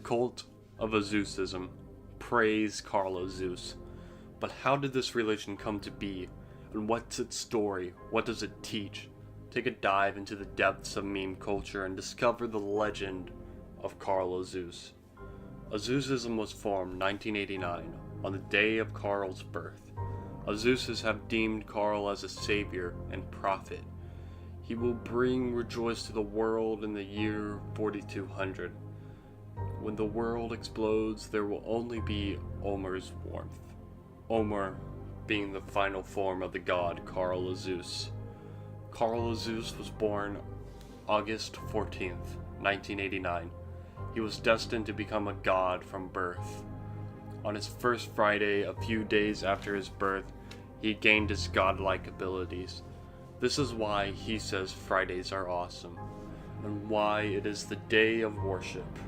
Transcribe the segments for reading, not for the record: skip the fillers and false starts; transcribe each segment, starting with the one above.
cult of Azuzism. Praise Carl Azuz. But how did this religion come to be? And what's its story? What does it teach? Take a dive into the depths of meme culture and discover the legend of Carl Azuz. Azuzism was formed 1989, on the day of Carl's birth. Azuzis have deemed Carl as a savior and prophet. He will bring rejoice to the world in the year 4200. When the world explodes, there will only be Omer's warmth. Omer being the final form of the god Carl Azuz. Carl Azuz was born August 14th, 1989. He was destined to become a god from birth. On his first Friday, a few days after his birth, he gained his godlike abilities. This is why he says Fridays are awesome, and why it is the day of worship.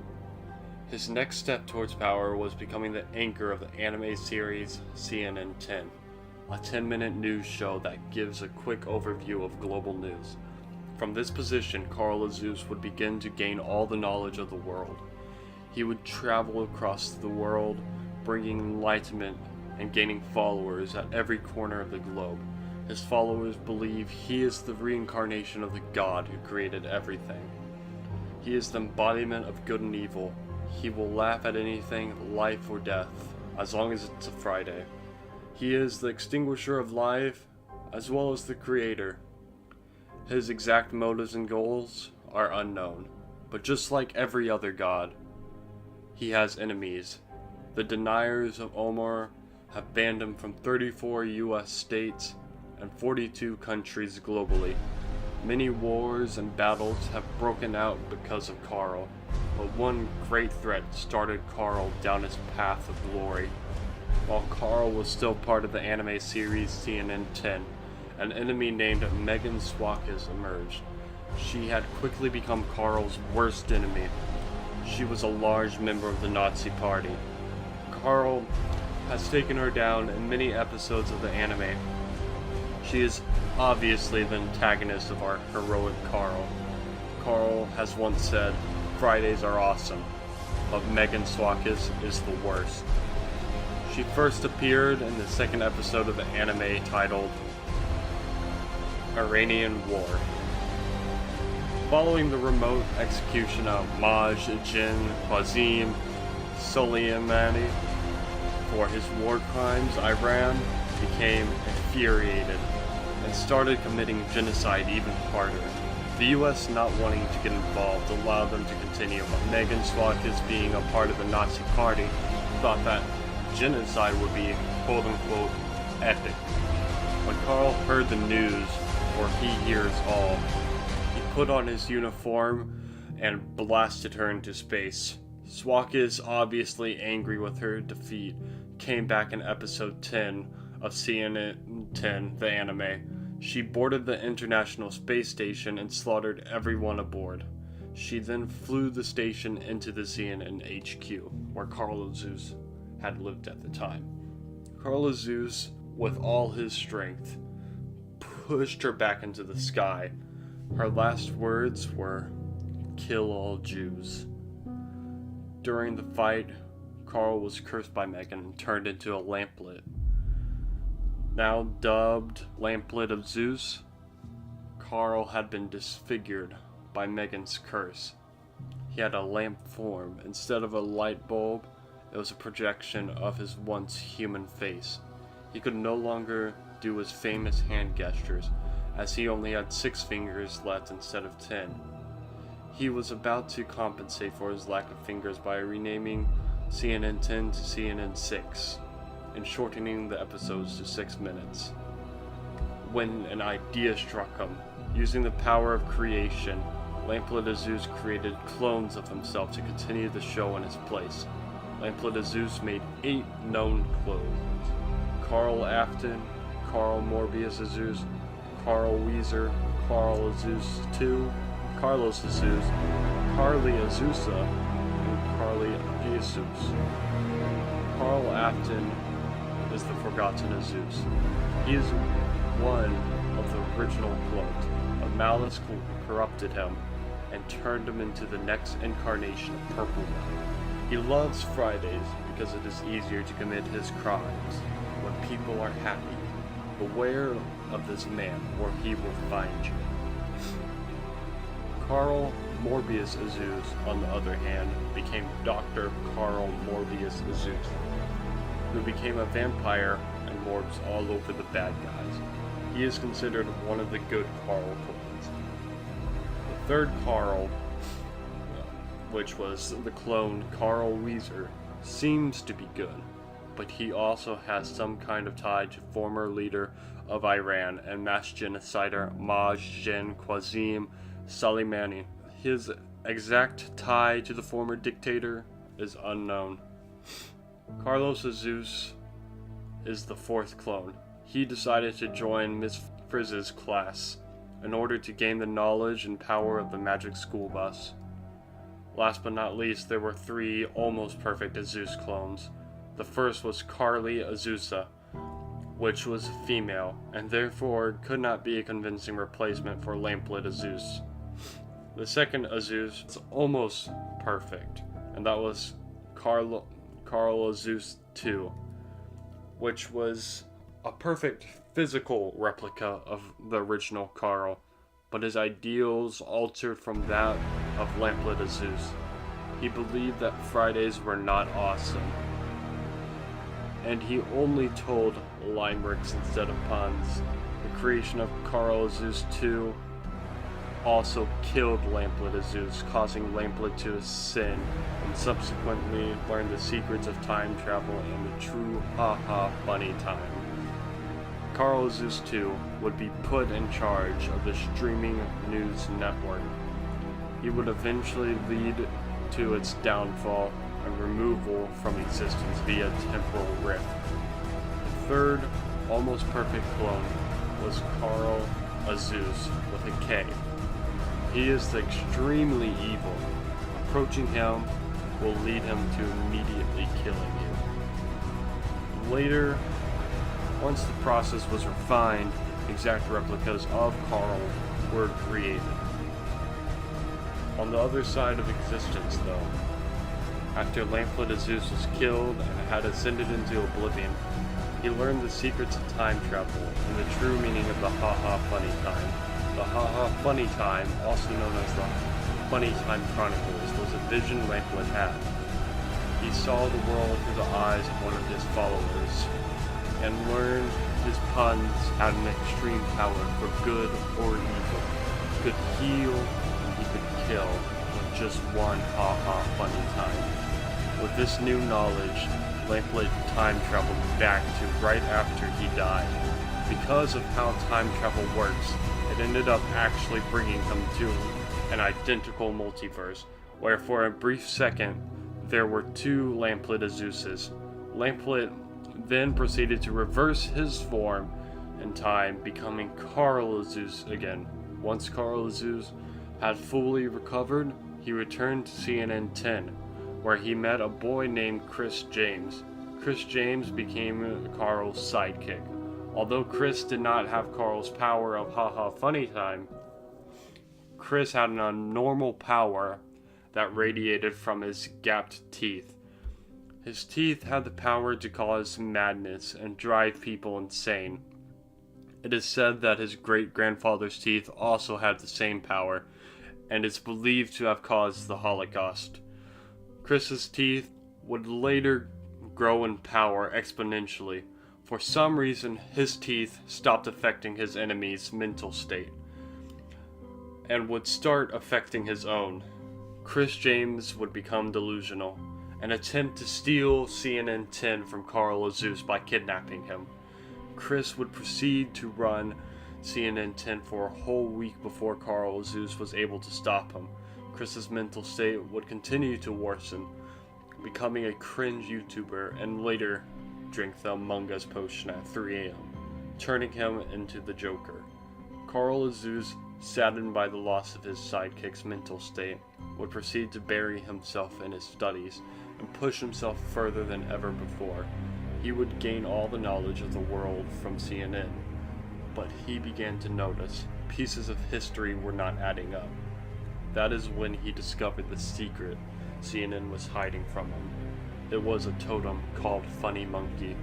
His next step towards power was becoming the anchor of the anime series CNN 10, a 10-minute news show that gives a quick overview of global news. From this position, Carl Azuz would begin to gain all the knowledge of the world. He would travel across the world, bringing enlightenment and gaining followers at every corner of the globe. His followers believe he is the reincarnation of the God who created everything. He is the embodiment of good and evil. He will laugh at anything, life or death, as long as it's a Friday. He is the extinguisher of life, as well as the creator. His exact motives and goals are unknown, but just like every other god, he has enemies. The deniers of Omer have banned him from 34 US states and 42 countries globally. Many wars and battles have broken out because of Carl, but one great threat started Carl down his path of glory. While Carl was still part of the anime series CNN 10, an enemy named Megan Swakis emerged. She had quickly become Carl's worst enemy. She was a large member of the Nazi Party. Carl has taken her down in many episodes of the anime. She is obviously the antagonist of our heroic Carl. Carl has once said, Fridays are awesome, but Megan Swakis is the worst. She first appeared in the second episode of the anime titled Iranian War. Following the remote execution of Majd-Jin Qasim Soleimani for his war crimes, Iran became infuriated and started committing genocide even harder. The US not wanting to get involved allowed them to continue, but Megan Swakis, being a part of the Nazi Party, thought that genocide would be quote-unquote epic. When Carl heard the news, or he hears all, he put on his uniform and blasted her into space. Swakis, obviously angry with her defeat, came back in episode 10 of CNN 10, the anime. She boarded the International Space Station and slaughtered everyone aboard. She then flew the station into the CNN HQ, where Carl Azuz had lived at the time. Carl Azuz, with all his strength, pushed her back into the sky. Her last words were, "Kill all Jews." During the fight, Carl was cursed by Megan and turned into a lamplet. Now dubbed Lamplet of Zeus, Carl had been disfigured by Megan's curse. He had a lamp form. Instead of a light bulb, it was a projection of his once human face. He could no longer do his famous hand gestures, as he only had 6 fingers left instead of 10. He was about to compensate for his lack of fingers by renaming CNN 10 to CNN 6, and shortening the episodes to 6 minutes. When an idea struck him, using the power of creation, Lamplet Azuz created clones of himself to continue the show in his place. Lamplet Azuz made 8 known clones: Carl Afton, Carl Morbius Azuz, Carl Weezer, Carl Azuz II, Carlos Azuz, Carly Azusa, and Carly Jesus. Carl Afton is the Forgotten Azuz. He is one of the original clones, but malice corrupted him and turned him into the next incarnation of Purple Man. He loves Fridays because it is easier to commit his crimes when people are happy. Beware of this man, or he will find you. Carl Morbius Azuz, on the other hand, became Dr. Carl Morbius Azuz, who became a vampire and morbs all over the bad guys. He is considered one of the good Carl clones. The third Carl, which was the clone Carl Weezer, seems to be good, but he also has some kind of tie to former leader of Iran and mass genocider Majid Qasim Soleimani. His exact tie to the former dictator is unknown. Carlos Azuz is the fourth clone. He decided to join Miss Frizz's class in order to gain the knowledge and power of the magic school bus. Last but not least, there were three almost perfect Azuz clones. The first was Carly Azusa, which was female, and therefore could not be a convincing replacement for Lamplit Azuz. The second Azuz was almost perfect, and that was Carl Azuz II, which was a perfect physical replica of the original Carl, but his ideals altered from that of Lamplit Azuz. He believed that Fridays were not awesome, and he only told limericks instead of puns. The creation of Carl Azuz II also killed Lamplit Azuz, causing Lamplit to sin, and subsequently learn the secrets of time travel and the true ha-ha funny time. Carl Azuz II would be put in charge of the streaming news network. He would eventually lead to its downfall and removal from existence via temporal rift. The third, almost perfect clone was Carl Azuz with a K. He is extremely evil. Approaching him will lead him to immediately killing you. Later, once the process was refined, exact replicas of Carl were created. On the other side of existence, though, after Lamplit Azuz was killed and had ascended into oblivion, he learned the secrets of time travel and the true meaning of the ha-ha funny time. The ha-ha funny time, also known as the Funny Time Chronicles, was a vision Lamplit had. He saw the world through the eyes of one of his followers, and learned his puns had an extreme power for good or evil. He could heal, and he could kill, with just one ha-ha funny time. With this new knowledge, Lamplit time traveled back to right after he died. Because of how time travel works, it ended up actually bringing him to an identical multiverse, where for a brief second, there were two Lamplit Azuzes. Lamplit then proceeded to reverse his form in time, becoming Carl Azuz again. Once Carl Azuz had fully recovered, he returned to CNN 10, where he met a boy named Chris James. Chris James became Carl's sidekick. Although Chris did not have Carl's power of haha funny time, Chris had an abnormal power that radiated from his gapped teeth. His teeth had the power to cause madness and drive people insane. It is said that his great-grandfather's teeth also had the same power, and is believed to have caused the Holocaust. Chris's teeth would later grow in power exponentially. For some reason, his teeth stopped affecting his enemy's mental state, and would start affecting his own. Chris James would become delusional, and attempt to steal CNN 10 from Carl Azuz by kidnapping him. Chris would proceed to run CNN 10 for a whole week before Carl Azuz was able to stop him. Chris's mental state would continue to worsen, becoming a cringe YouTuber, and later drink the Among Us potion at 3 a.m., turning him into the Joker. Carl Azuz, saddened by the loss of his sidekick's mental state, would proceed to bury himself in his studies and push himself further than ever before. He would gain all the knowledge of the world from CNN, but he began to notice pieces of history were not adding up. That is when he discovered the secret CNN was hiding from him. It was a totem called Funny Monkey,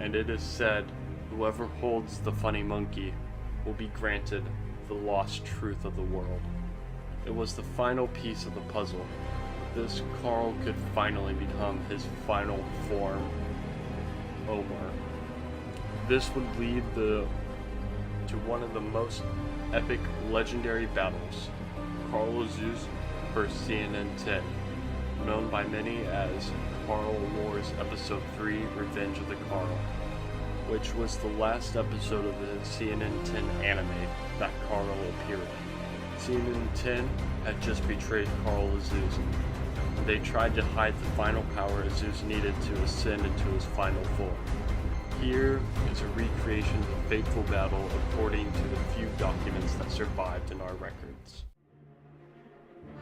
and it is said whoever holds the funny monkey will be granted the lost truth of the world. It was the final piece of the puzzle. This Carl could finally become his final form, Omar. This would lead to one of the most epic legendary battles, Carl Azuz vs. CNN 10, known by many as Carl Wars Episode 3 Revenge of the Carl, which was the last episode of the CNN 10 anime that Carl appeared in. CNN 10 had just betrayed Carl Azuz, and they tried to hide the final power Azuz needed to ascend into his final form. Here is a recreation of the fateful battle according to the few documents that survived in our records.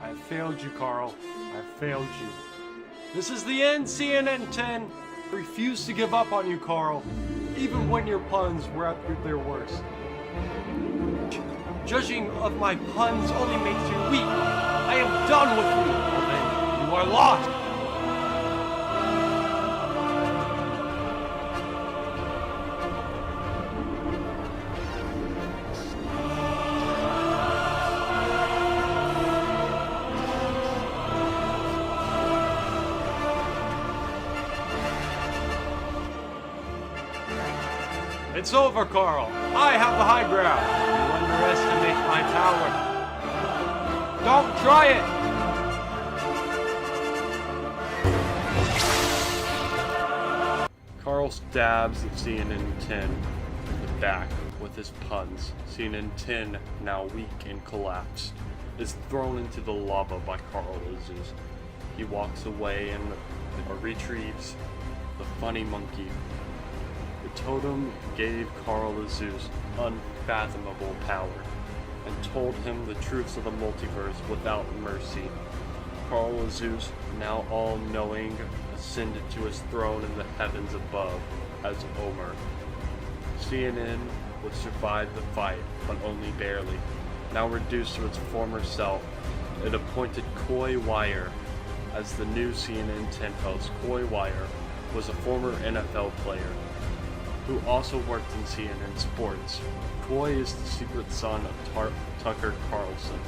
I failed you, Carl. I failed you. This is the end, CNN 10. I refuse to give up on you, Carl, even when your puns were at their worst. Judging of my puns only makes you weak. I am done with you. Well then, you are lost. It's over, Carl. I have the high ground. You underestimate my power. Don't try it! Carl stabs CNN 10 in the back with his puns. CNN 10, now weak and collapsed, is thrown into the lava by Carl Azuz. He walks away and retrieves the funny monkey. The totem gave Carl Azuz unfathomable power and told him the truths of the multiverse without mercy. Carl Azuz, now all-knowing, ascended to his throne in the heavens above as Omar. CNN would survive the fight, but only barely. Now reduced to its former self, it appointed Coy Wire as the new CNN 10 host. Coy Wire was a former NFL player who also worked in CNN Sports. Coy is the secret son of Tucker Carlson.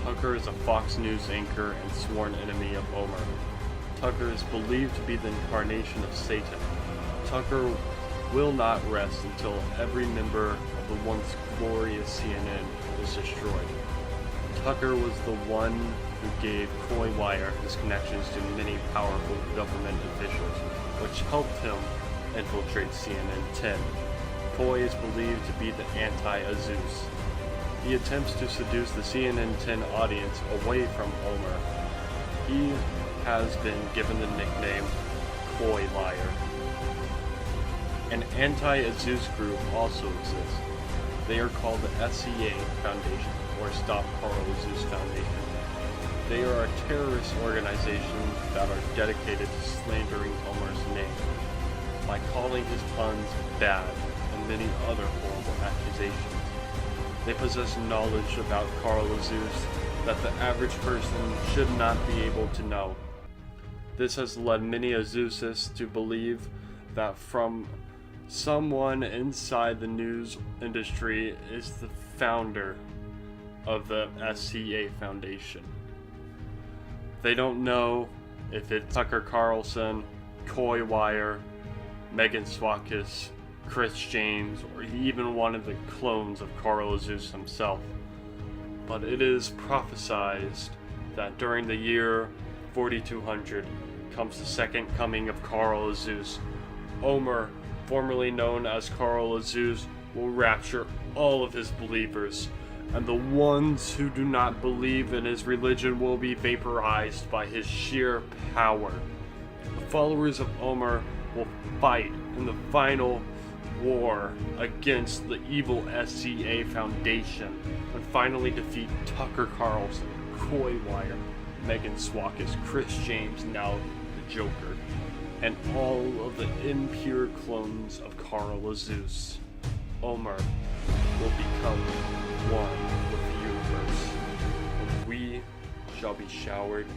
Tucker is a Fox News anchor and sworn enemy of Omar. Tucker is believed to be the incarnation of Satan. Tucker will not rest until every member of the once glorious CNN is destroyed. Tucker was the one who gave Coy Wire his connections to many powerful government officials, which helped him infiltrate CNN 10. Coy is believed to be the anti-Azuz. He attempts to seduce the CNN 10 audience away from Omar. He has been given the nickname Coy Liar. An anti-Azuz group also exists. They are called the SCA Foundation, or Stop Carl Azuz Foundation. They are a terrorist organization that are dedicated to slandering Omar's name by calling his puns bad and many other horrible accusations. They possess knowledge about Carl Azuz that the average person should not be able to know. This has led many Azuzists to believe that from someone inside the news industry is the founder of the SCA Foundation. They don't know if it's Tucker Carlson, Coy Wire, Megan Swakis, Chris James, or even one of the clones of Carl Azuz himself. But it is prophesied that during the year 4200 comes the second coming of Carl Azuz. Omar, formerly known as Carl Azuz, will rapture all of his believers, and the ones who do not believe in his religion will be vaporized by his sheer power. The followers of Omar will fight in the final war against the evil SCA Foundation and finally defeat Tucker Carlson, Coy Wire, Megan Swakis, Chris James, now the Joker, and all of the impure clones of Carl Azuz. Omar will become one with the universe, and we shall be showered